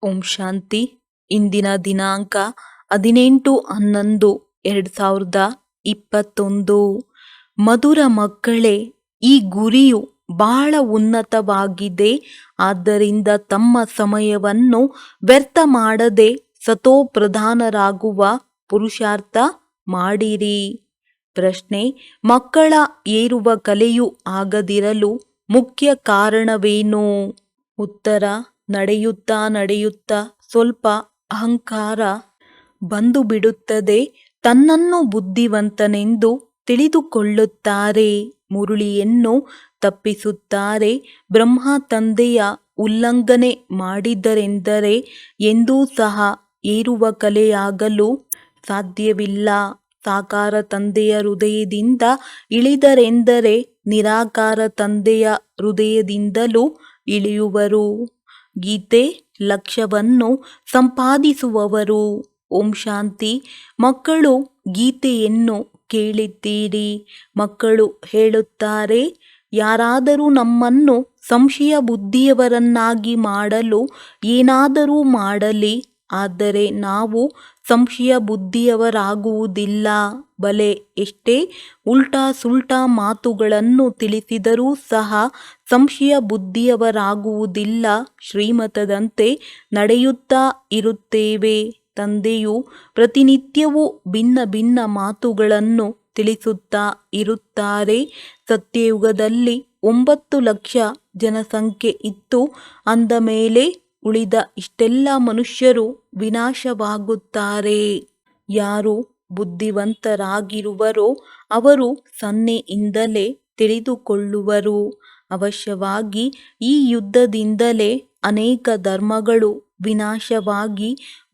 ಓಂ ಶಾಂತಿ. ಇಂದಿನ ದಿನಾಂಕ 18/11/2021. ಮಧುರ ಮಕ್ಕಳೇ, ಈ ಗುರಿಯು ಬಹಳ ಉನ್ನತವಾಗಿದೆ. ಆದ್ದರಿಂದ ತಮ್ಮ ಸಮಯವನ್ನು ವ್ಯರ್ಥ ಮಾಡದೆ ಸತೋಪ್ರಧಾನರಾಗುವ ಪುರುಷಾರ್ಥ ಮಾಡಿರಿ. ಪ್ರಶ್ನೆ: ಮಕ್ಕಳ ಏರುವ ಕಲೆಯು ಆಗದಿರಲು ಮುಖ್ಯ ಕಾರಣವೇನು? ಉತ್ತರ: ನಡೆಯುತ್ತಾ ನಡೆಯುತ್ತಾ ಸ್ವಲ್ಪ ಅಹಂಕಾರ ಬಂದು ಬಿಡುತ್ತದೆ. ತನ್ನನ್ನು ಬುದ್ಧಿವಂತನೆಂದು ತಿಳಿದುಕೊಳ್ಳುತ್ತಾರೆ. ಮುರುಳಿಯನ್ನು ತಪ್ಪಿಸುತ್ತಾರೆ. ಬ್ರಹ್ಮ ತಂದೆಯ ಉಲ್ಲಂಘನೆ ಮಾಡಿದರೆಂದರೆ ಎಂದೂ ಸಹ ಏರುವ ಕಲೆಯಾಗಲು ಸಾಧ್ಯವಿಲ್ಲ. ಸಾಕಾರ ತಂದೆಯ ಹೃದಯದಿಂದ ಇಳಿದರೆಂದರೆ ನಿರಾಕಾರ ತಂದೆಯ ಹೃದಯದಿಂದಲೂ ಇಳಿಯುವರು. ಗೀತೆ: ಲಕ್ಷ್ಯವನ್ನು ಸಂಪಾದಿಸುವವರು. ಓಂ ಶಾಂತಿ. ಮಕ್ಕಳು ಗೀತೆಯನ್ನು ಕೇಳಿದ್ದೀರಿ. ಮಕ್ಕಳು ಹೇಳುತ್ತಾರೆ, ಯಾರಾದರೂ ನಮ್ಮನ್ನು ಸಂಶಯ ಬುದ್ಧಿಯವರನ್ನಾಗಿ ಮಾಡಲು ಏನಾದರೂ ಮಾಡಲಿ, ಆದರೆ ನಾವು ಸಂಶಯ ಬುದ್ಧಿಯವರಾಗುವುದಿಲ್ಲ. ಬಲೆ ಎಷ್ಟೇ ಉಲ್ಟಾ ಸುಲ್ಟಾ ಮಾತುಗಳನ್ನು ತಿಳಿಸಿದರೂ ಸಹ ಸಂಶಯ ಬುದ್ಧಿಯವರಾಗುವುದಿಲ್ಲ. ಶ್ರೀಮತದಂತೆ ನಡೆಯುತ್ತಾ ಇರುತ್ತೇವೆ. ತಂದೆಯು ಪ್ರತಿನಿತ್ಯವೂ ಭಿನ್ನ ಭಿನ್ನ ಮಾತುಗಳನ್ನು ತಿಳಿಸುತ್ತಾ ಇರುತ್ತಾರೆ. ಸತ್ಯಯುಗದಲ್ಲಿ 9 ಲಕ್ಷ ಜನಸಂಖ್ಯೆ ಇತ್ತು. ಅಂದ ಮೇಲೆ ಉಳಿದ ಇಷ್ಟೆಲ್ಲ ಮನುಷ್ಯರು ವಿನಾಶವಾಗುತ್ತಾರೆ. ಯಾರು ಬುದ್ಧಿವಂತರಾಗಿರುವರೋ ಅವರು ಸನ್ನೆಯಿಂದಲೇ ತಿಳಿದುಕೊಳ್ಳುವರು. ಅವಶ್ಯವಾಗಿ ಈ ಯುದ್ಧದಿಂದಲೇ ಅನೇಕ ಧರ್ಮಗಳು ವಿನಾಶವಾಗಿ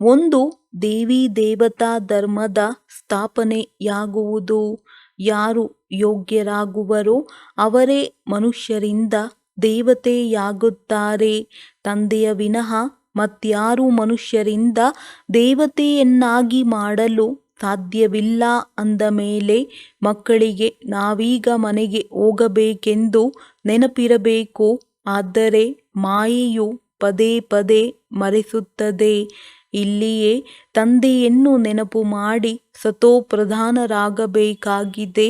ಒಂದು ದೇವಿ ದೇವತಾ ಧರ್ಮದ ಸ್ಥಾಪನೆಯಾಗುವುದು. ಯಾರು ಯೋಗ್ಯರಾಗುವರೋ ಅವರೇ ಮನುಷ್ಯರಿಂದ ದೇವತೆಯಾಗುತ್ತಾರೆ. ತಂದೆಯ ವಿನಃ ಮತ್ಯಾರೂ ಮನುಷ್ಯರಿಂದ ದೇವತೆಯನ್ನಾಗಿ ಮಾಡಲು ಸಾಧ್ಯವಿಲ್ಲ. ಅಂದ ಮೇಲೆ ಮಕ್ಕಳಿಗೆ ನಾವೀಗ ಮನೆಗೆ ಹೋಗಬೇಕೆಂದು ನೆನಪಿರಬೇಕು. ಆದರೆ ಮಾಯೆಯು ಪದೇ ಪದೇ ಮರೆಸುತ್ತದೆ. ಇಲ್ಲಿಯೇ ತಂದೆಯನ್ನು ನೆನಪು ಮಾಡಿ ಸತೋಪ್ರಧಾನರಾಗಬೇಕಾಗಿದೆ.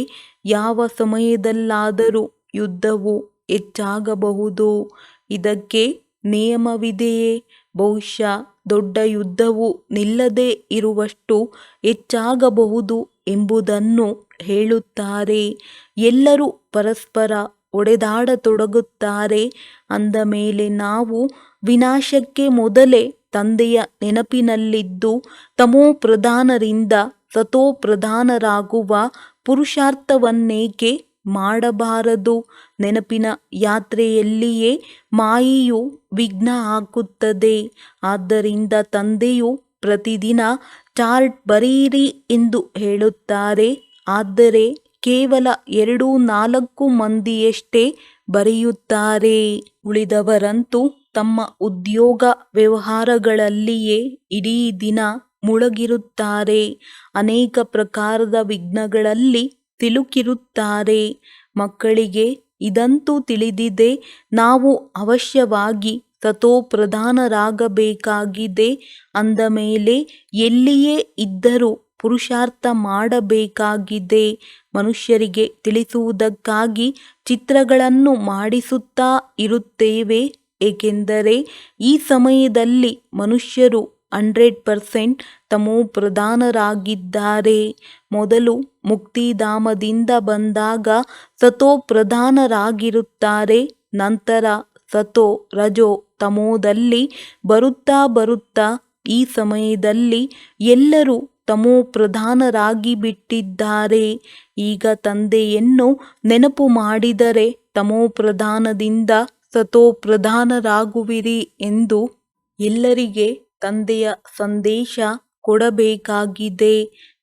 ಯಾವ ಸಮಯದಲ್ಲಾದರೂ ಯುದ್ಧವು ಹೆಚ್ಚಾಗಬಹುದು. ಇದಕ್ಕೆ ನಿಯಮವಿದೆಯೇ? ಬಹುಶಃ ದೊಡ್ಡ ಯುದ್ಧವು ನಿಲ್ಲದೇ ಇರುವಷ್ಟು ಹೆಚ್ಚಾಗಬಹುದು ಎಂಬುದನ್ನು ಹೇಳುತ್ತಾರೆ. ಎಲ್ಲರೂ ಪರಸ್ಪರ ಹೊಡೆದಾಡತೊಡಗುತ್ತಾರೆ. ಅಂದ ಮೇಲೆ ನಾವು ವಿನಾಶಕ್ಕೆ ಮೊದಲೇ ತಂದೆಯ ನೆನಪಿನಲ್ಲಿದ್ದು ತಮೋಪ್ರಧಾನರಿಂದ ಸತೋಪ್ರಧಾನರಾಗುವ ಪುರುಷಾರ್ಥವನ್ನೇಕೆ ಮಾಡಬಾರದು? ನೆನಪಿನ ಯಾತ್ರೆಯಲ್ಲಿಯೇ ಮಾಯೆಯು ವಿಘ್ನ ಹಾಕುತ್ತದೆ. ಆದ್ದರಿಂದ ತಂದೆಯು ಪ್ರತಿದಿನ ಚಾರ್ಟ್ ಬರೆಯಿರಿ ಎಂದು ಹೇಳುತ್ತಾರೆ. ಆದರೆ ಕೇವಲ 2-4 ಮಂದಿಯಷ್ಟೇ ಬರೆಯುತ್ತಾರೆ. ಉಳಿದವರಂತೂ ತಮ್ಮ ಉದ್ಯೋಗ ವ್ಯವಹಾರಗಳಲ್ಲಿಯೇ ಇಡೀ ದಿನ ಮುಳುಗಿರುತ್ತಾರೆ. ಅನೇಕ ಪ್ರಕಾರದ ವಿಘ್ನಗಳಲ್ಲಿ ಸಿಲುಕಿರುತ್ತಾರೆ. ಮಕ್ಕಳಿಗೆ ಇದಂತೂ ತಿಳಿದಿದೆ. ನಾವು ಅವಶ್ಯವಾಗಿ ಸತೋಪ್ರಧಾನರಾಗಬೇಕಾಗಿದೆ. ಅಂದ ಮೇಲೆ ಎಲ್ಲಿಯೇ ಇದ್ದರೂ ಪುರುಷಾರ್ಥ ಮಾಡಬೇಕಾಗಿದೆ. ಮನುಷ್ಯರಿಗೆ ತಿಳಿಸುವುದಕ್ಕಾಗಿ ಚಿತ್ರಗಳನ್ನು ಮಾಡಿಸುತ್ತಾ ಇರುತ್ತೇವೆ. ಏಕೆಂದರೆ ಈ ಸಮಯದಲ್ಲಿ ಮನುಷ್ಯರು 100% ತಮೋಪ್ರಧಾನರಾಗಿದ್ದಾರೆ. ಮೊದಲು ಮುಕ್ತಿಧಾಮದಿಂದ ಬಂದಾಗ ಸತೋಪ್ರಧಾನರಾಗಿರುತ್ತಾರೆ. ನಂತರ ಸತೋ ರಜೋ ತಮೋದಲ್ಲಿ ಬರುತ್ತಾ ಬರುತ್ತಾ ಈ ಸಮಯದಲ್ಲಿ ಎಲ್ಲರೂ ತಮೋಪ್ರಧಾನರಾಗಿ ಬಿಟ್ಟಿದ್ದಾರೆ. ಈಗ ತಂದೆಯನ್ನು ನೆನಪು ಮಾಡಿದರೆ ತಮೋಪ್ರಧಾನದಿಂದ ಸತೋಪ್ರಧಾನರಾಗುವಿರಿ ಎಂದು ಎಲ್ಲರಿಗೆ ತಂದೆಯ ಸಂದೇಶ ಕೊಡಬೇಕಾಗಿದೆ.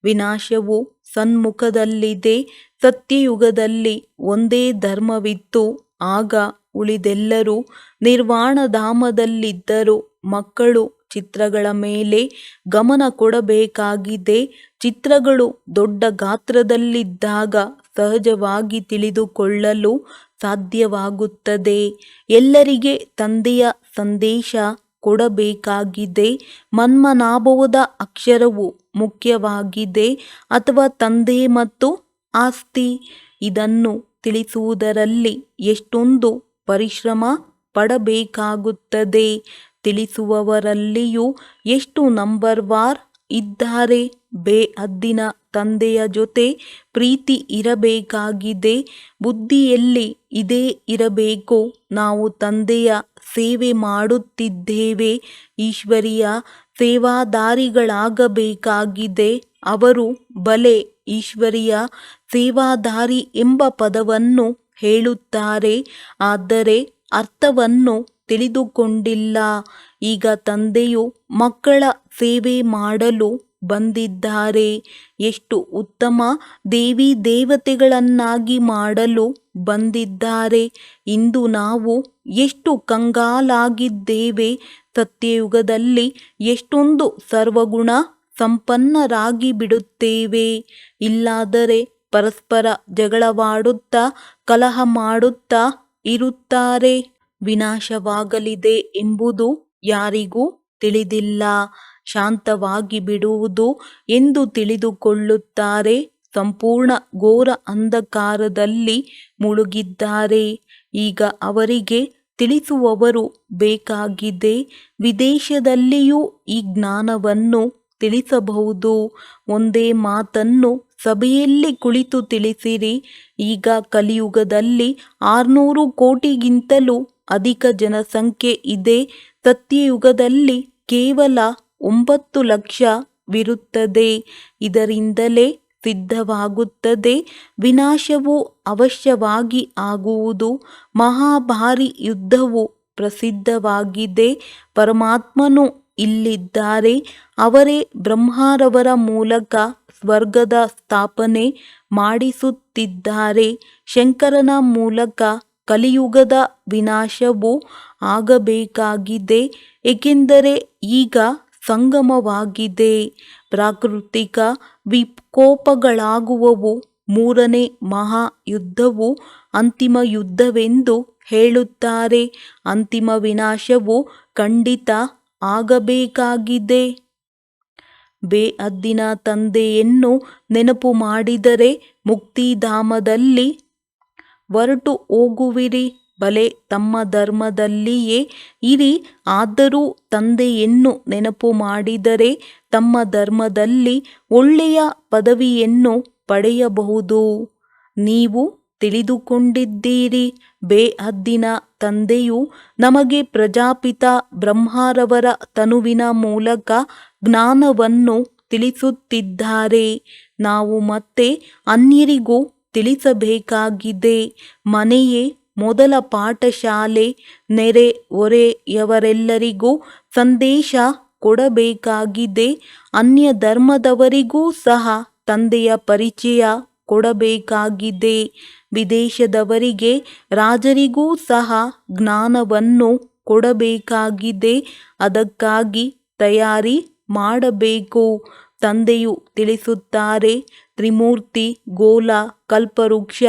ವಿನಾಶವು ಸನ್ಮುಖದಲ್ಲಿದೆ. ಸತ್ಯಯುಗದಲ್ಲಿ ಒಂದೇ ಧರ್ಮವಿತ್ತು. ಆಗ ಉಳಿದೆಲ್ಲರೂ ನಿರ್ವಾಣಧಾಮದಲ್ಲಿದ್ದರು. ಮಕ್ಕಳು ಚಿತ್ರಗಳ ಮೇಲೆ ಗಮನ ಕೊಡಬೇಕಾಗಿದೆ. ಚಿತ್ರಗಳು ದೊಡ್ಡ ಗಾತ್ರದಲ್ಲಿದ್ದಾಗ ಸಹಜವಾಗಿ ತಿಳಿದುಕೊಳ್ಳಲು ಸಾಧ್ಯವಾಗುತ್ತದೆ. ಎಲ್ಲರಿಗೆ ತಂದೆಯ ಸಂದೇಶ ಕೊಡಬೇಕಾಗಿದೆ? ಮನ್ಮನಾಭವದ ಅಕ್ಷರವು ಮುಖ್ಯವಾಗಿದೆ ಅಥವಾ ತಂದೆ ಮತ್ತು ಆಸ್ತಿ? ಇದನ್ನು ತಿಳಿಸುವುದರಲ್ಲಿ ಎಷ್ಟೊಂದು ಪರಿಶ್ರಮ ಪಡಬೇಕಾಗುತ್ತದೆ. ತಿಳಿಸುವವರಲ್ಲಿಯೂ ಎಷ್ಟು ನಂಬರ್ವಾರ್ ಇದ್ದಾರೆ. ಬೇಹದ್ದಿನ ತಂದೆಯ ಜೊತೆ ಪ್ರೀತಿ ಇರಬೇಕಾಗಿದೆ. ಬುದ್ಧಿಯಲ್ಲಿ ಇದೇ ಇರಬೇಕು, ನಾವು ತಂದೆಯ ಸೇವೆ ಮಾಡುತ್ತಿದ್ದೇವೆ, ಈಶ್ವರೀಯ ಸೇವಾದಾರಿಗಳಾಗಬೇಕಾಗಿದೆ. ಅವರು ಬಲೆ ಈಶ್ವರೀಯ ಸೇವಾದಾರಿ ಎಂಬ ಪದವನ್ನು ಹೇಳುತ್ತಾರೆ, ಆದರೆ ಅರ್ಥವನ್ನು ತಿಳಿದುಕೊಂಡಿಲ್ಲ. ಈಗ ತಂದೆಯು ಮಕ್ಕಳ ಸೇವೆ ಮಾಡಲು ಬಂದಿದ್ದಾರೆ. ಎಷ್ಟು ಉತ್ತಮ ದೇವಿ ದೇವತೆಗಳನ್ನಾಗಿ ಮಾಡಲು ಬಂದಿದ್ದಾರೆ. ಇಂದು ನಾವು ಎಷ್ಟು ಕಂಗಾಲಾಗಿದ್ದೇವೆ. ಸತ್ಯಯುಗದಲ್ಲಿ ಎಷ್ಟೊಂದು ಸರ್ವಗುಣ ಸಂಪನ್ನರಾಗಿ ಬಿಡುತ್ತೇವೆ. ಇಲ್ಲಾದರೆ ಪರಸ್ಪರ ಜಗಳವಾಡುತ್ತಾ ಕಲಹ ಮಾಡುತ್ತಾ ಇರುತ್ತಾರೆ. ವಿನಾಶವಾಗಲಿದೆ ಎಂಬುದು ಯಾರಿಗೂ ತಿಳಿದಿಲ್ಲ. ಶಾಂತವಾಗಿ ಬಿಡುವುದು ಎಂದು ತಿಳಿದುಕೊಳ್ಳುತ್ತಾರೆ. ಸಂಪೂರ್ಣ ಘೋರ ಅಂಧಕಾರದಲ್ಲಿ ಮುಳುಗಿದ್ದಾರೆ. ಈಗ ಅವರಿಗೆ ತಿಳಿಸುವವರು ಬೇಕಾಗಿದೆ. ವಿದೇಶದಲ್ಲಿಯೂ ಈ ಜ್ಞಾನವನ್ನು ತಿಳಿಸಬಹುದು. ಒಂದೇ ಮಾತನ್ನು ಸಭೆಯಲ್ಲಿ ಕುಳಿತು ತಿಳಿಸಿರಿ. ಈಗ ಕಲಿಯುಗದಲ್ಲಿ 600 ಕೋಟಿಗಿಂತಲೂ ಅಧಿಕ ಜನಸಂಖ್ಯೆ ಇದೆ. ಸತ್ಯಯುಗದಲ್ಲಿ ಕೇವಲ 9 ಲಕ್ಷವಿರುತ್ತದೆ. ಇದರಿಂದಲೇ ಸಿದ್ಧವಾಗುತ್ತದೆ. ವಿನಾಶವು ಅವಶ್ಯವಾಗಿ ಆಗುವುದು. ಮಹಾಭಾರಿ ಯುದ್ಧವು ಪ್ರಸಿದ್ಧವಾಗಿದೆ. ಪರಮಾತ್ಮನು ಇಲ್ಲಿದ್ದಾರೆ. ಅವರೇ ಬ್ರಹ್ಮರವರ ಮೂಲಕ ಸ್ವರ್ಗದ ಸ್ಥಾಪನೆ ಮಾಡಿಸುತ್ತಿದ್ದಾರೆ. ಶಂಕರನ ಮೂಲಕ ಕಲಿಯುಗದ ವಿನಾಶವು ಆಗಬೇಕಾಗಿದೆ, ಏಕೆಂದರೆ ಈಗ ಸಂಗಮವಾಗಿದೆ. ಪ್ರಾಕೃತಿಕ ವಿಕೋಪಗಳಾಗುವವು. 3ನೇ ಮಹಾಯುದ್ಧವು ಅಂತಿಮ ಯುದ್ಧವೆಂದು ಹೇಳುತ್ತಾರೆ. ಅಂತಿಮ ವಿನಾಶವು ಖಂಡಿತ ಆಗಬೇಕಾಗಿದೆ. ಬೇಹದ್ದಿನ ತಂದೆಯನ್ನು ನೆನಪು ಮಾಡಿದರೆ ಮುಕ್ತಿಧಾಮದಲ್ಲಿ ಹೊರಟು ಹೋಗುವಿರಿ. ಬಲೆ ತಮ್ಮ ಧರ್ಮದಲ್ಲಿಯೇ ಇರಿ. ಆದರೂ ತಂದೆಯನ್ನು ನೆನಪು ಮಾಡಿದರೆ ತಮ್ಮ ಧರ್ಮದಲ್ಲಿ ಒಳ್ಳೆಯ ಪದವಿಯನ್ನು ಪಡೆಯಬಹುದು. ನೀವು ತಿಳಿದುಕೊಂಡಿದ್ದೀರಿ, ಬೇಹದ್ದಿನ ತಂದೆಯು ನಮಗೆ ಪ್ರಜಾಪಿತ ಬ್ರಹ್ಮರವರ ತನುವಿನ ಮೂಲಕ ಜ್ಞಾನವನ್ನು ತಿಳಿಸುತ್ತಿದ್ದಾರೆ. ನಾವು ಮತ್ತೆ ಅನ್ಯರಿಗೂ ತಿಳಿಸಬೇಕಾಗಿದೆ. ಮನೆಯೇ ಮೊದಲ ಪಾಠಶಾಲೆ. ನೆರೆ ಹೊರೆಯವರೆಲ್ಲರಿಗೂ ಸಂದೇಶ ಕೊಡಬೇಕಾಗಿದೆ. ಅನ್ಯ ಧರ್ಮದವರಿಗೂ ಸಹ ತಂದೆಯ ಪರಿಚಯ ಕೊಡಬೇಕಾಗಿದೆ. ವಿದೇಶದವರಿಗೆ, ರಾಜರಿಗೂ ಸಹ ಜ್ಞಾನವನ್ನು ಕೊಡಬೇಕಾಗಿದೆ. ಅದಕ್ಕಾಗಿ ತಯಾರಿ ಮಾಡಬೇಕು. ತಂದೆಯು ತಿಳಿಸುತ್ತಾರೆ, ತ್ರಿಮೂರ್ತಿ, ಗೋಲ, ಕಲ್ಪವೃಕ್ಷ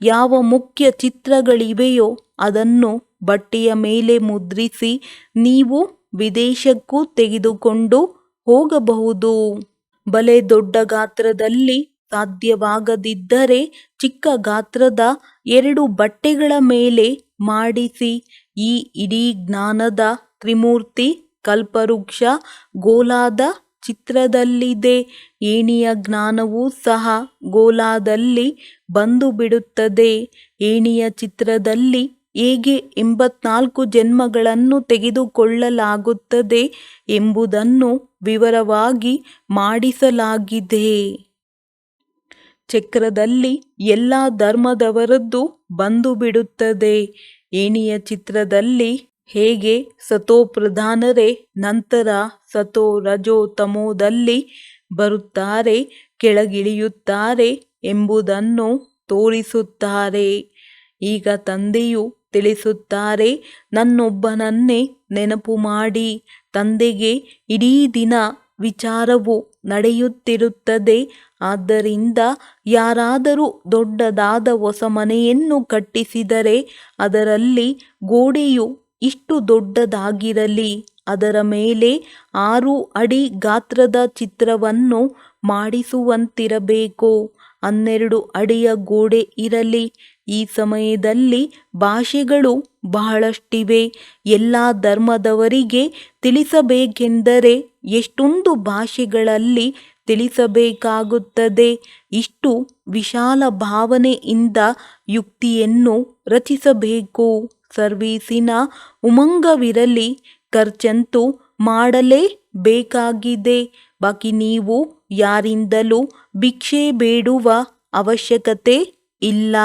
ಯಾವ ಮುಖ್ಯ ಚಿತ್ರಗಳಿವೆಯೋ ಅದನ್ನು ಬಟ್ಟೆಯ ಮೇಲೆ ಮುದ್ರಿಸಿ ನೀವು ವಿದೇಶಕ್ಕೂ ತೆಗೆದುಕೊಂಡು ಹೋಗಬಹುದು. ಬಲೆ ದೊಡ್ಡ ಗಾತ್ರದಲ್ಲಿ ಸಾಧ್ಯವಾಗದಿದ್ದರೆ ಚಿಕ್ಕ ಗಾತ್ರದ 2 ಬಟ್ಟೆಗಳ ಮೇಲೆ ಮಾಡಿಸಿ. ಈ ಇಡೀ ಜ್ಞಾನದ ತ್ರಿಮೂರ್ತಿ, ಕಲ್ಪವೃಕ್ಷ, ಗೋಲಾದ ಚಿತ್ರದಲ್ಲಿದೆ. ಏಣಿಯ ಜ್ಞಾನವೂ ಸಹ ಗೋಲಾದಲ್ಲಿ ಬಂದು ಬಿಡುತ್ತದೆ. ಏಣಿಯ ಚಿತ್ರದಲ್ಲಿ ಹೇಗೆ 84 ಜನ್ಮಗಳನ್ನು ತೆಗೆದುಕೊಳ್ಳಲಾಗುತ್ತದೆ ಎಂಬುದನ್ನು ವಿವರವಾಗಿ ಮಾಡಿಸಲಾಗಿದೆ. ಚಕ್ರದಲ್ಲಿ ಎಲ್ಲ ಧರ್ಮದವರದ್ದು ಬಂದು ಬಿಡುತ್ತದೆ. ಏಣಿಯ ಚಿತ್ರದಲ್ಲಿ ಹೇಗೆ ಸತೋಪ್ರಧಾನರೇ ನಂತರ ಸತೋ ರಜೋ ತಮೋದಲ್ಲಿ ಬರುತ್ತಾರೆ, ಕೆಳಗಿಳಿಯುತ್ತಾರೆ ಎಂಬುದನ್ನು ತೋರಿಸುತ್ತಾರೆ. ಈಗ ತಂದೆಯು ತಿಳಿಸುತ್ತಾರೆ, ನನ್ನೊಬ್ಬನನ್ನೇ ನೆನಪು ಮಾಡಿ. ತಂದೆಗೆ ಇಡೀ ದಿನ ವಿಚಾರವು ನಡೆಯುತ್ತಿರುತ್ತದೆ. ಆದ್ದರಿಂದ ಯಾರಾದರೂ ದೊಡ್ಡದಾದ ಹೊಸ ಮನೆಯನ್ನು ಕಟ್ಟಿಸಿದರೆ ಅದರಲ್ಲಿ ಗೋಡೆಯು ಇಷ್ಟು ದೊಡ್ಡದಾಗಿರಲಿ ಅದರ ಮೇಲೆ 6 ಅಡಿ ಗಾತ್ರದ ಚಿತ್ರವನ್ನು ಮಾಡಿಸುವಂತಿರಬೇಕು. 12 ಅಡಿಯ ಗೋಡೆ ಇರಲಿ. ಈ ಸಮಯದಲ್ಲಿ ಭಾಷೆಗಳು ಬಹಳಷ್ಟಿವೆ. ಎಲ್ಲ ಧರ್ಮದವರಿಗೆ ತಿಳಿಸಬೇಕೆಂದರೆ ಎಷ್ಟೊಂದು ಭಾಷೆಗಳಲ್ಲಿ ತಿಳಿಸಬೇಕಾಗುತ್ತದೆ. ಇಷ್ಟು ವಿಶಾಲ ಭಾವನೆಯಿಂದ ಯುಕ್ತಿಯನ್ನು ರಚಿಸಬೇಕು. ಸರ್ವೀಸಿನ ಉಮಂಗವಿರಲಿ. ಖರ್ಚಂತೂ ಮಾಡಲೇಬೇಕಾಗಿದೆ. ಬಾಕಿ ನೀವು ಯಾರಿಂದಲೂ ಭಿಕ್ಷೆ ಬೇಡುವ ಅವಶ್ಯಕತೆ ಇಲ್ಲ.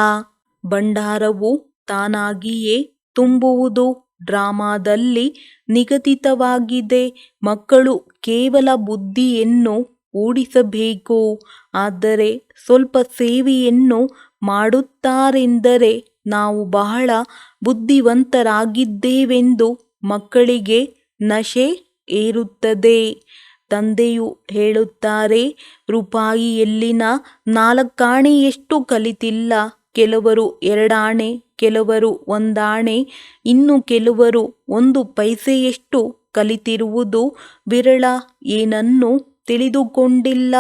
ಭಂಡಾರವು ತಾನಾಗಿಯೇ ತುಂಬುವುದು ಡ್ರಾಮಾದಲ್ಲಿ ನಿಗದಿತವಾಗಿದೆ. ಮಕ್ಕಳು ಕೇವಲ ಬುದ್ಧಿಯನ್ನು ಓಡಿಸಬೇಕು. ಆದರೆ ಸ್ವಲ್ಪ ಸೇವೆಯನ್ನು ಮಾಡುತ್ತಾರೆಂದರೆ ನಾವು ಬಹಳ ಬುದ್ಧಿವಂತರಾಗಿದ್ದೇವೆಂದು ಮಕ್ಕಳಿಗೆ ನಶೆ ಏರುತ್ತದೆ. ತಂದೆಯು ಹೇಳುತ್ತಾರೆ, ರೂಪಾಯಿಯಲ್ಲಿನ 4 ಆಣೆಯಷ್ಟು ಕಲಿತಿಲ್ಲ. ಕೆಲವರು 2 ಆಣೆ, ಕೆಲವರು 1 ಆಣೆ, ಇನ್ನು ಕೆಲವರು 1 ಪೈಸೆಯಷ್ಟು ಕಲಿತಿರುವುದು ವಿರಳ. ಏನನ್ನೂ ತಿಳಿದುಕೊಂಡಿಲ್ಲ.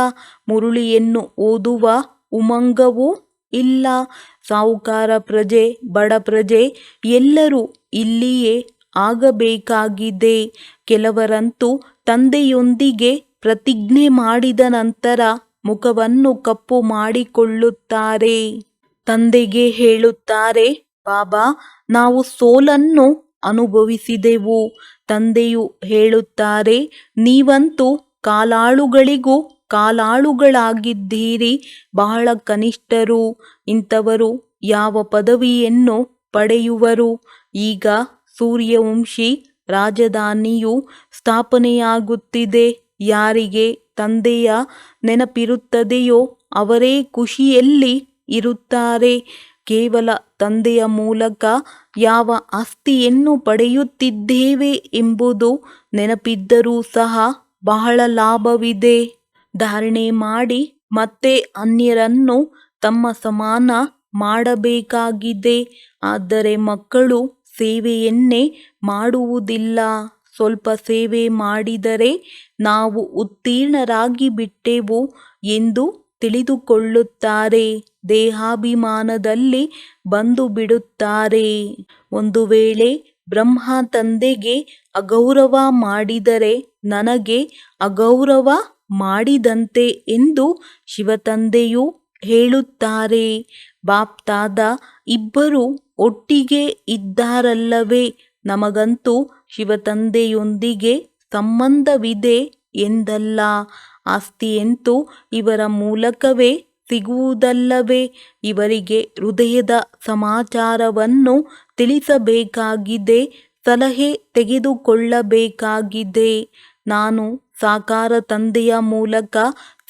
ಮುರುಳಿಯನ್ನು ಓದುವ ಉಮಂಗವೂ ಇಲ್ಲ. ಸಾಹುಕಾರ ಪ್ರಜೆ, ಬಡ ಪ್ರಜೆ ಎಲ್ಲರೂ ಇಲ್ಲಿಯೇ ಆಗಬೇಕಾಗಿದೆ. ಕೆಲವರಂತೂ ತಂದೆಯೊಂದಿಗೆ ಪ್ರತಿಜ್ಞೆ ಮಾಡಿದ ನಂತರ ಮುಖವನ್ನು ಕಪ್ಪು ಮಾಡಿಕೊಳ್ಳುತ್ತಾರೆ. ತಂದೆಗೆ ಹೇಳುತ್ತಾರೆ, ಬಾಬಾ, ನಾವು ಸೋಲನ್ನು ಅನುಭವಿಸಿದೆವು. ತಂದೆಯು ಹೇಳುತ್ತಾರೆ, ನೀವಂತೂ ಕಾಲಾಳುಗಳಿಗೂ ಕಾಲಾಳುಗಳಾಗಿದ್ದೀರಿ. ಬಹಳ ಕನಿಷ್ಠರು. ಇಂಥವರು ಯಾವ ಪದವಿಯನ್ನು ಪಡೆಯುವರು? ಈಗ ಸೂರ್ಯವಂಶಿ ರಾಜಧಾನಿಯು ಸ್ಥಾಪನೆಯಾಗುತ್ತಿದೆ. ಯಾರಿಗೆ ತಂದೆಯ ನೆನಪಿರುತ್ತದೆಯೋ ಅವರೇ ಖುಷಿಯಲ್ಲಿ ಇರುತ್ತಾರೆ. ಕೇವಲ ತಂದೆಯ ಮೂಲಕ ಯಾವ ಆಸ್ತಿಯನ್ನು ಪಡೆಯುತ್ತಿದ್ದೇವೆ ಎಂಬುದು ನೆನಪಿದ್ದರೂ ಸಹ ಬಹಳ ಲಾಭವಿದೆ. ಧಾರಣೆ ಮಾಡಿ ಮತ್ತೆ ಅನ್ಯರನ್ನು ತಮ್ಮ ಸಮಾನ ಮಾಡಬೇಕಾಗಿದೆ. ಆದರೆ ಮಕ್ಕಳು ಸೇವೆಯನ್ನೇ ಮಾಡುವುದಿಲ್ಲ. ಸ್ವಲ್ಪ ಸೇವೆ ಮಾಡಿದರೆ ನಾವು ಉತ್ತೀರ್ಣರಾಗಿ ಬಿಟ್ಟೆವು ಎಂದು ತಿಳಿದುಕೊಳ್ಳುತ್ತಾರೆ. ದೇಹಾಭಿಮಾನದಲ್ಲಿ ಬಂದು ಬಿಡುತ್ತಾರೆ. ಒಂದು ವೇಳೆ ಬ್ರಹ್ಮ ತಂದೆಗೆ ಅಗೌರವ ಮಾಡಿದರೆ ನನಗೆ ಅಗೌರವ ಮಾಡಿದಂತೆ ಎಂದು ಶಿವತಂದೆಯು ಹೇಳುತ್ತಾರೆ. ಬಾಪ್ ದಾದಾ ಇಬ್ಬರು ಒಟ್ಟಿಗೆ ಇದ್ದಾರಲ್ಲವೇ? ನಮಗಂತೂ ಶಿವತಂದೆಯೊಂದಿಗೆ ಸಂಬಂಧವಿದೆ ಎಂದಲ್ಲ. ಆಸ್ತಿಯಂತೂ ಇವರ ಮೂಲಕವೇ ಸಿಗುವುದಲ್ಲವೇ? ಇವರಿಗೆ ಹೃದಯದ ಸಮಾಚಾರವನ್ನು ತಿಳಿಸಬೇಕಾಗಿದೆ. ಸಲಹೆ ತೆಗೆದುಕೊಳ್ಳಬೇಕಾಗಿದೆ. ನಾನು ಸಾಕಾರ ತಂದೆಯ ಮೂಲಕ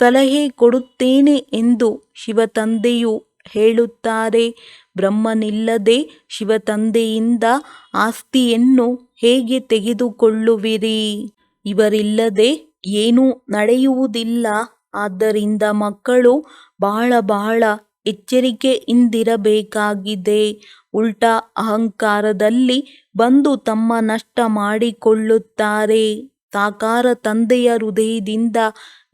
ಸಲಹೆ ಕೊಡುತ್ತೇನೆ ಎಂದು ಶಿವತಂದೆಯು ಹೇಳುತ್ತಾರೆ. ಬ್ರಹ್ಮನಿಲ್ಲದೆ ಶಿವತಂದೆಯಿಂದ ಆಸ್ತಿಯನ್ನು ಹೇಗೆ ತೆಗೆದುಕೊಳ್ಳುವಿರಿ? ಇವರಿಲ್ಲದೆ ಏನೂ ನಡೆಯುವುದಿಲ್ಲ. ಆದ್ದರಿಂದ ಮಕ್ಕಳು ಬಹಳ ಬಹಳ ಎಚ್ಚರಿಕೆಯಿಂದಿರಬೇಕಾಗಿದೆ. ಉಲ್ಟಾ ಅಹಂಕಾರದಲ್ಲಿ ಬಂದು ತಮ್ಮ ನಷ್ಟ ಮಾಡಿಕೊಳ್ಳುತ್ತಾರೆ. ಸಾಕಾರ ತಂದೆಯ ಹೃದಯದಿಂದ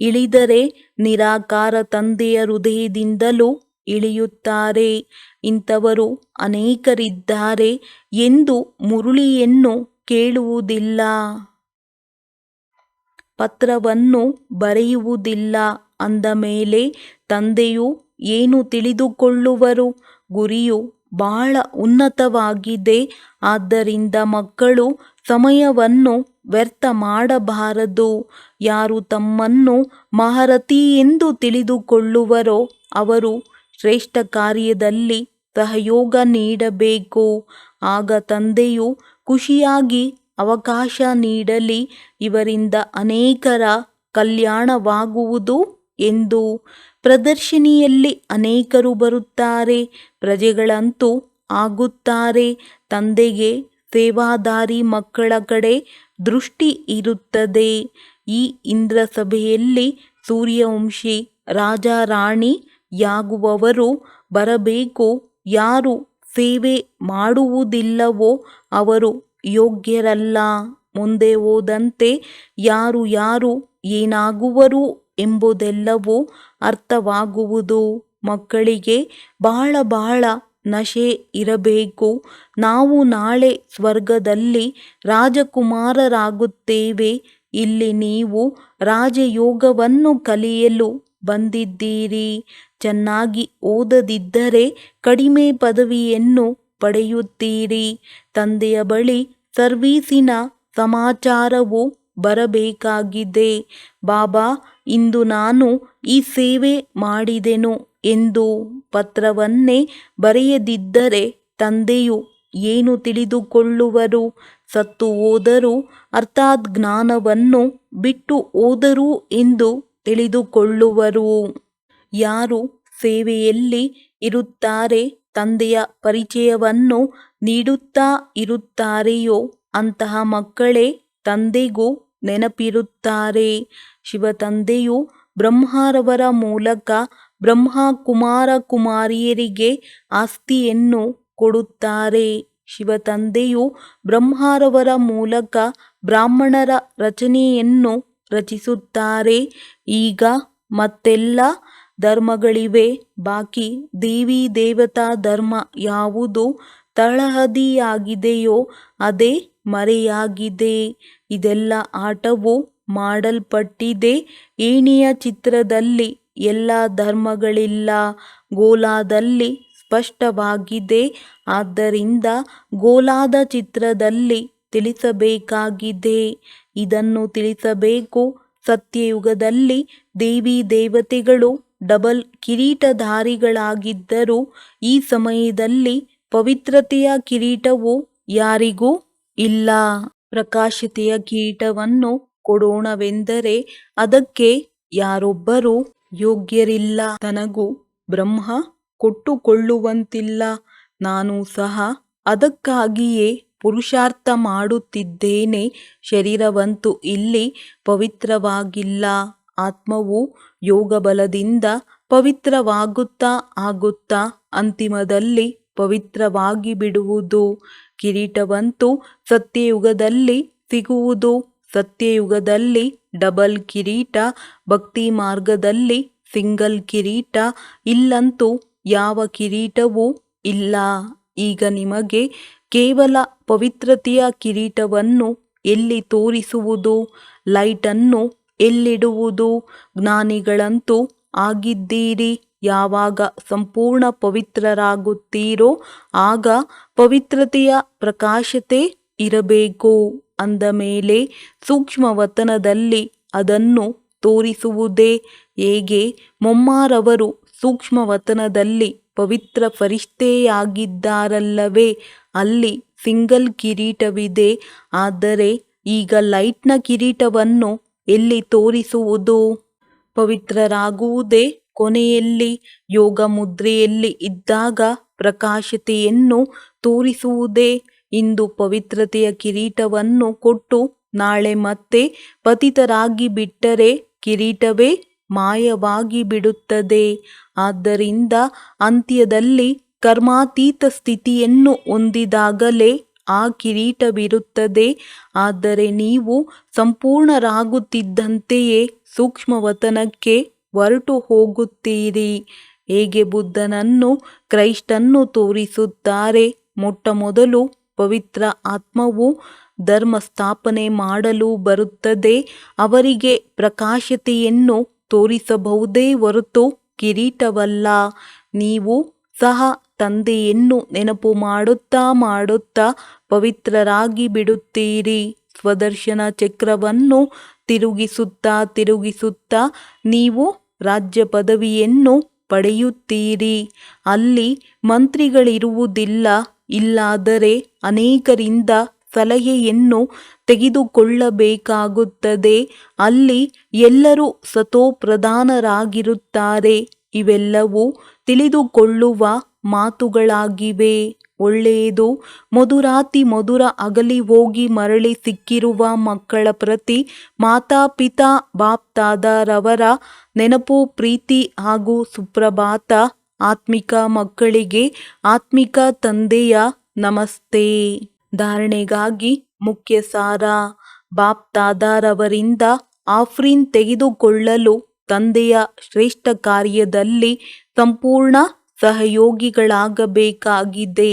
ಇಳಿದರೆ ನಿರಾಕಾರ ತಂದೆಯ ಹೃದಯದಿಂದಲೂ ಇಳಿಯುತ್ತಾರೆ. ಇಂಥವರು ಅನೇಕರಿದ್ದಾರೆ ಎಂದು ಮುರುಳಿಯನ್ನು ಕೇಳುವುದಿಲ್ಲ. ಪತ್ರವನ್ನು ಬರೆಯುವುದಿಲ್ಲ ಅಂದ ಮೇಲೆ ತಂದೆಯು ಏನು ತಿಳಿದುಕೊಳ್ಳುವರು? ಗುರಿಯು ಬಹಳ ಉನ್ನತವಾಗಿದೆ. ಆದ್ದರಿಂದ ಮಕ್ಕಳು ಸಮಯವನ್ನು ವ್ಯರ್ಥ ಮಾಡಬಾರದು. ಯಾರು ತಮ್ಮನ್ನು ಮಹಾರಥಿ ಎಂದು ತಿಳಿದುಕೊಳ್ಳುವರೋ ಅವರು ಶ್ರೇಷ್ಠ ಕಾರ್ಯದಲ್ಲಿ ಸಹಯೋಗ ನೀಡಬೇಕು. ಆಗ ತಂದೆಯು ಖುಷಿಯಾಗಿ ಅವಕಾಶ ನೀಡಲಿ. ಇವರಿಂದ ಅನೇಕರ ಕಲ್ಯಾಣವಾಗುವುದು ಎಂದು. ಪ್ರದರ್ಶನಿಯಲ್ಲಿ ಅನೇಕರು ಬರುತ್ತಾರೆ. ಪ್ರಜೆಗಳಂತೂ ಆಗುತ್ತಾರೆ. ತಂದೆಗೆ ಸೇವಾದಾರಿ ಮಕ್ಕಳ ಕಡೆ ದೃಷ್ಟಿ ಇರುತ್ತದೆ. ಈ ಇಂದ್ರ ಸಭೆಯಲ್ಲಿ ಸೂರ್ಯವಂಶಿ ರಾಜ ರಾಣಿಯಾಗುವವರು ಬರಬೇಕು. ಯಾರು ಸೇವೆ ಮಾಡುವುದಿಲ್ಲವೋ ಅವರು ಯೋಗ್ಯರಲ್ಲ. ಮುಂದೆ ಹೋದಂತೆ ಯಾರು ಯಾರು ಏನಾಗುವರು ಎಂಬುದೆಲ್ಲವೂ ಅರ್ಥವಾಗುವುದು. ಮಕ್ಕಳಿಗೆ ಬಹಳ ಬಹಳ ನಶೆ ಇರಬೇಕು. ನಾವು ನಾಳೆ ಸ್ವರ್ಗದಲ್ಲಿ ರಾಜಕುಮಾರರಾಗುತ್ತೇವೆ. ಇಲ್ಲಿ ನೀವು ರಾಜಯೋಗವನ್ನು ಕಲಿಯಲು ಬಂದಿದ್ದೀರಿ. ಚೆನ್ನಾಗಿ ಓದದಿದ್ದರೆ ಕಡಿಮೆ ಪದವಿಯನ್ನು ಪಡೆಯುತ್ತೀರಿ. ತಂದೆಯ ಬಳಿ ಸರ್ವೀಸಿನ ಸಮಾಚಾರವು ಬರಬೇಕಾಗಿದೆ. ಬಾಬಾ, ಇಂದು ನಾನು ಈ ಸೇವೆ ಮಾಡಿದೆನು ಎಂದು ಪತ್ರವನ್ನೇ ಬರೆಯದಿದ್ದರೆ ತಂದೆಯು ಏನು ತಿಳಿದುಕೊಳ್ಳುವರು? ಸತ್ತು ಹೋದರು ಅರ್ಥಾತ್ ಜ್ಞಾನವನ್ನು ಬಿಟ್ಟು ಹೋದರು ಎಂದು ತಿಳಿದುಕೊಳ್ಳುವರು. ಯಾರು ಸೇವೆಯಲ್ಲಿ ಇರುತ್ತಾರೆ, ತಂದೆಯ ಪರಿಚಯವನ್ನು ನೀಡುತ್ತಾ ಇರುತ್ತಾರೆಯೋ ಅಂತಹ ಮಕ್ಕಳೇ ತಂದೆಗೂ ನೆನಪಿರುತ್ತಾರೆ. ಶಿವತಂದೆಯು ಬ್ರಹ್ಮರವರ ಮೂಲಕ ಬ್ರಹ್ಮ ಕುಮಾರ ಕುಮಾರಿಯರಿಗೆ ಆಸ್ತಿಯನ್ನು ಕೊಡುತ್ತಾರೆ. ಶಿವತಂದೆಯು ಬ್ರಹ್ಮರವರ ಮೂಲಕ ಬ್ರಾಹ್ಮಣರ ರಚನೆಯನ್ನು ರಚಿಸುತ್ತಾರೆ. ಈಗ ಮತ್ತೆಲ್ಲ ಧರ್ಮಗಳಿವೆ, ಬಾಕಿ ದೇವಿ ದೇವತಾ ಧರ್ಮ ಯಾವುದು ತಳಹದಿಯಾಗಿದೆಯೋ ಅದೇ ಮರೆಯಾಗಿದೆ. ಇದೆಲ್ಲ ಆಟವು ಮಾಡಲ್ಪಟ್ಟಿದೆ. ಏಣಿಯ ಚಿತ್ರದಲ್ಲಿ ಎಲ್ಲ ಧರ್ಮಗಳಿಲ್ಲ, ಗೋಲಾದಲ್ಲಿ ಸ್ಪಷ್ಟವಾಗಿದೆ. ಆದ್ದರಿಂದ ಗೋಲಾದ ಚಿತ್ರದಲ್ಲಿ ತಿಳಿಸಬೇಕಾಗಿದೆ. ಇದನ್ನು ತಿಳಿಸಬೇಕು. ಸತ್ಯಯುಗದಲ್ಲಿ ದೇವಿ ದೇವತೆಗಳು ಡಬಲ್ ಕಿರೀಟಧಾರಿಗಳಾಗಿದ್ದರು. ಈ ಸಮಯದಲ್ಲಿ ಪವಿತ್ರತೆಯ ಕಿರೀಟವು ಯಾರಿಗೂ ಇಲ್ಲ. ಪ್ರಕಾಶತೆಯ ಕಿರೀಟವನ್ನು ಕೊಡೋಣವೆಂದರೆ ಅದಕ್ಕೆ ಯಾರೊಬ್ಬರೂ ಯೋಗ್ಯರಿಲ್ಲ. ತನಗೂ ಬ್ರಹ್ಮ ಕೊಟ್ಟುಕೊಳ್ಳುವಂತಿಲ್ಲ. ನಾನು ಸಹ ಅದಕ್ಕಾಗಿಯೇ ಪುರುಷಾರ್ಥ ಮಾಡುತ್ತಿದ್ದೇನೆ. ಶರೀರವಂತೂ ಇಲ್ಲಿ ಪವಿತ್ರವಾಗಿಲ್ಲ. ಆತ್ಮವು ಯೋಗಬಲದಿಂದ ಪವಿತ್ರವಾಗುತ್ತಾ ಆಗುತ್ತಾ ಅಂತಿಮದಲ್ಲಿ ಪವಿತ್ರವಾಗಿ ಬಿಡುವುದು. ಕಿರೀಟವಂತೂ ಸತ್ಯಯುಗದಲ್ಲಿ ಸಿಗುವುದು. ಸತ್ಯಯುಗದಲ್ಲಿ ಡಬಲ್ ಕಿರೀಟ, ಭಕ್ತಿ ಮಾರ್ಗದಲ್ಲಿ ಸಿಂಗಲ್ ಕಿರೀಟ. ಇಲ್ಲಂತೂ ಯಾವ ಕಿರೀಟವೂ ಇಲ್ಲ. ಈಗ ನಿಮಗೆ ಕೇವಲ ಪವಿತ್ರತೆಯ ಕಿರೀಟವನ್ನು ಎಲ್ಲಿ ತೋರಿಸುವುದು? ಲೈಟನ್ನು ಎಲ್ಲಿಡುವುದು? ಜ್ಞಾನಿಗಳಂತೂ ಆಗಿದ್ದೀರಿ. ಯಾವಾಗ ಸಂಪೂರ್ಣ ಪವಿತ್ರರಾಗುತ್ತೀರೋ ಆಗ ಪವಿತ್ರತೆಯ ಪ್ರಕಾಶತೆ ಇರಬೇಕು. ಅಂದ ಮೇಲೆ ಸೂಕ್ಷ್ಮವತನದಲ್ಲಿ ಅದನ್ನು ತೋರಿಸುವುದೇ ಹೇಗೆ? ಮೊಮ್ಮಾರವರು ಸೂಕ್ಷ್ಮವತನದಲ್ಲಿ ಪವಿತ್ರ ಫರಿಷ್ಠೆಯಾಗಿದ್ದಾರಲ್ಲವೇ? ಅಲ್ಲಿ ಸಿಂಗಲ್ ಕಿರೀಟವಿದೆ. ಆದರೆ ಈಗ ಲೈಟ್ನ ಕಿರೀಟವನ್ನು ಎಲ್ಲಿ ತೋರಿಸುವುದು? ಪವಿತ್ರರಾಗುವುದೇ ಕೊನೆಯಲ್ಲಿ. ಯೋಗ ಮುದ್ರೆಯಲ್ಲಿ ಇದ್ದಾಗ ಪ್ರಕಾಶತೆಯನ್ನು ತೋರಿಸುವುದೇ. ಇಂದು ಪವಿತ್ರತೆಯ ಕಿರೀಟವನ್ನು ಕೊಟ್ಟು ನಾಳೆ ಮತ್ತೆ ಪತಿತರಾಗಿ ಬಿಟ್ಟರೆ ಕಿರೀಟವೇ ಮಾಯವಾಗಿ ಬಿಡುತ್ತದೆ. ಆದ್ದರಿಂದ ಅಂತ್ಯದಲ್ಲಿ ಕರ್ಮಾತೀತ ಸ್ಥಿತಿಯನ್ನು ಹೊಂದಿದಾಗಲೇ ಆ ಕಿರೀಟವಿರುತ್ತದೆ. ಆದರೆ ನೀವು ಸಂಪೂರ್ಣರಾಗುತ್ತಿದ್ದಂತೆಯೇ ಸೂಕ್ಷ್ಮವತನಕ್ಕೆ ಹೊರಟು ಹೋಗುತ್ತೀರಿ. ಹೇಗೆ ಬುದ್ಧನನ್ನು ಕ್ರೈಸ್ತನ್ನು ತೋರಿಸುತ್ತಾರೆ. ಮೊಟ್ಟ ಮೊದಲು ಪವಿತ್ರ ಆತ್ಮವು ಧರ್ಮ ಸ್ಥಾಪನೆ ಮಾಡಲು ಬರುತ್ತದೆ. ಅವರಿಗೆ ಪ್ರಕಾಶತೆಯನ್ನು ತೋರಿಸಬಹುದೇ ಹೊರತು ಕಿರೀಟವಲ್ಲ. ನೀವು ಸಹ ತಂದೆಯನ್ನು ನೆನಪು ಮಾಡುತ್ತಾ ಮಾಡುತ್ತಾ ಪವಿತ್ರರಾಗಿ ಬಿಡುತ್ತೀರಿ. ಸ್ವದರ್ಶನ ಚಕ್ರವನ್ನು ತಿರುಗಿಸುತ್ತಾ ತಿರುಗಿಸುತ್ತಾ ನೀವು ರಾಜ್ಯ ಪದವಿಯನ್ನು ಪಡೆಯುತ್ತೀರಿ. ಅಲ್ಲಿ ಮಂತ್ರಿಗಳಿರುವುದಿಲ್ಲ. ಇಲ್ಲಾದರೆ ಅನೇಕರಿಂದ ಸಲಹೆಯನ್ನು ತೆಗೆದುಕೊಳ್ಳಬೇಕಾಗುತ್ತದೆ. ಅಲ್ಲಿ ಎಲ್ಲರೂ ಸತೋಪ್ರಧಾನರಾಗಿರುತ್ತಾರೆ. ಇವೆಲ್ಲವೂ ತಿಳಿದುಕೊಳ್ಳುವ ಮಾತುಗಳಾಗಿವೆ. ಒಳ್ಳೆಯದು. ಮಧುರಾತಿ ಮಧುರ ಅಗಲಿ ಹೋಗಿ ಮರಳಿ ಸಿಕ್ಕಿರುವ ಮಕ್ಕಳ ಪ್ರತಿ ಮಾತಾಪಿತಾ ಬಾಪ್ದಾದರವರ ನೆನಪು, ಪ್ರೀತಿ ಹಾಗೂ ಸುಪ್ರಭಾತ. ಆತ್ಮಿಕ ಮಕ್ಕಳಿಗೆ ಆತ್ಮಿಕ ತಂದೆಯ ನಮಸ್ತೆ. ಧಾರಣೆಗಾಗಿ ಮುಖ್ಯ ಸಾರ. ಬಾಪ್ ದಾದಾರವರಿಂದ ಆಫ್ರೀನ್ ತೆಗೆದುಕೊಳ್ಳಲು ತಂದೆಯ ಶ್ರೇಷ್ಠ ಕಾರ್ಯದಲ್ಲಿ ಸಂಪೂರ್ಣ ಸಹಯೋಗಿಗಳಾಗಬೇಕಾಗಿದೆ.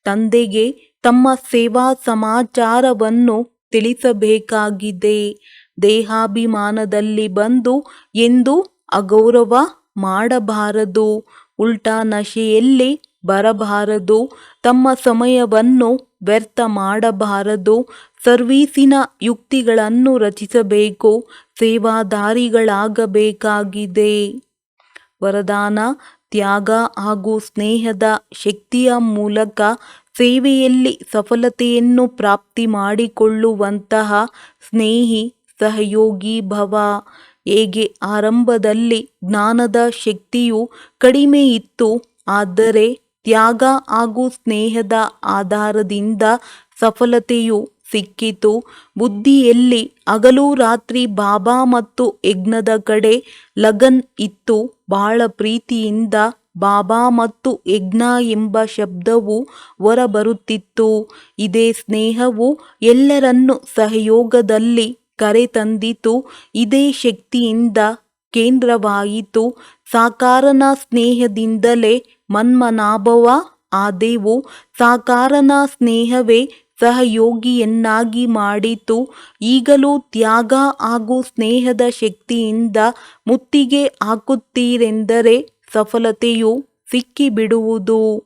ತಂದೆಗೆ ತಮ್ಮ ಸೇವಾ ಸಮಾಚಾರವನ್ನು ತಿಳಿಸಬೇಕಾಗಿದೆ. ದೇಹಾಭಿಮಾನದಲ್ಲಿ ಬಂದು ಎಂದು ಅಗೌರವ ಮಾಡಬಾರದು, ಉಲ್ಟಾ ನಶೆಯಲ್ಲಿ ಬರಬಾರದು, ತಮ್ಮ ಸಮಯವನ್ನು ವ್ಯರ್ಥ ಮಾಡಬಾರದು, ಸರ್ವೀಸಿನ ಯುಕ್ತಿಗಳನ್ನು ರಚಿಸಬೇಕು, ಸೇವಾದಾರಿಗಳಾಗಬೇಕಾಗಿದೆ. ವರದಾನ: ತ್ಯಾಗ ಹಾಗೂ ಸ್ನೇಹದ ಶಕ್ತಿಯ ಮೂಲಕ ಸೇವೆಯಲ್ಲಿ ಸಫಲತೆಯನ್ನು ಪ್ರಾಪ್ತಿ ಮಾಡಿಕೊಳ್ಳುವಂತಹ ಸ್ನೇಹಿ ಸಹಯೋಗಿ ಭವ. ಹೇಗೆ ಆರಂಭದಲ್ಲಿ ಜ್ಞಾನದ ಶಕ್ತಿಯು ಕಡಿಮೆ ಇತ್ತು, ಆದರೆ ತ್ಯಾಗ ಹಾಗೂ ಸ್ನೇಹದ ಆಧಾರದಿಂದ ಸಫಲತೆಯು ಸಿಕ್ಕಿತು. ಬುದ್ಧಿಯಲ್ಲಿ ಹಗಲು ರಾತ್ರಿ ಬಾಬಾ ಮತ್ತು ಯಜ್ಞದ ಕಡೆ ಲಗನ್ ಇತ್ತು. ಬಹಳ ಪ್ರೀತಿಯಿಂದ ಬಾಬಾ ಮತ್ತು ಯಜ್ಞ ಎಂಬ ಶಬ್ದವು ಹೊರಬರುತ್ತಿತ್ತು. ಇದೇ ಸ್ನೇಹವು ಎಲ್ಲರನ್ನೂ ಸಹಯೋಗದಲ್ಲಿ ಕರೆತಂದಿತು. ಇದೇ ಶಕ್ತಿಯಿಂದ ಕೇಂದ್ರವಾಯಿತು. ಸಾಕಾರನ ಸ್ನೇಹದಿಂದಲೇ ಮನ್ಮನಾಭವ ಆದೆವು. ಸಾಕಾರನ ಸ್ನೇಹವೇ ಸಹಯೋಗಿಯನ್ನಾಗಿ ಮಾಡಿತು. ಈಗಲೂ ತ್ಯಾಗ ಹಾಗೂ ಸ್ನೇಹದ ಶಕ್ತಿಯಿಂದ ಮುತ್ತಿಗೆ ಹಾಕುತ್ತೀರೆಂದರೆ ಸಫಲತೆಯು ಸಿಕ್ಕಿಬಿಡುವುದು.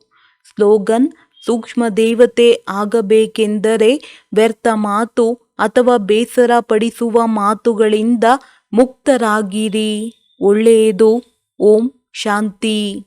ಸ್ಲೋಗನ್: ಸೂಕ್ಷ್ಮ ದೇವತೆ ಆಗಬೇಕೆಂದರೆ ವ್ಯರ್ಥ ಮಾತು ಅಥವಾ ಬೇಸರ ಪಡಿಸುವ ಮಾತುಗಳಿಂದ ಮುಕ್ತರಾಗಿರಿ. ಒಳ್ಳೆಯದು. ಓಂ ಶಾಂತಿ.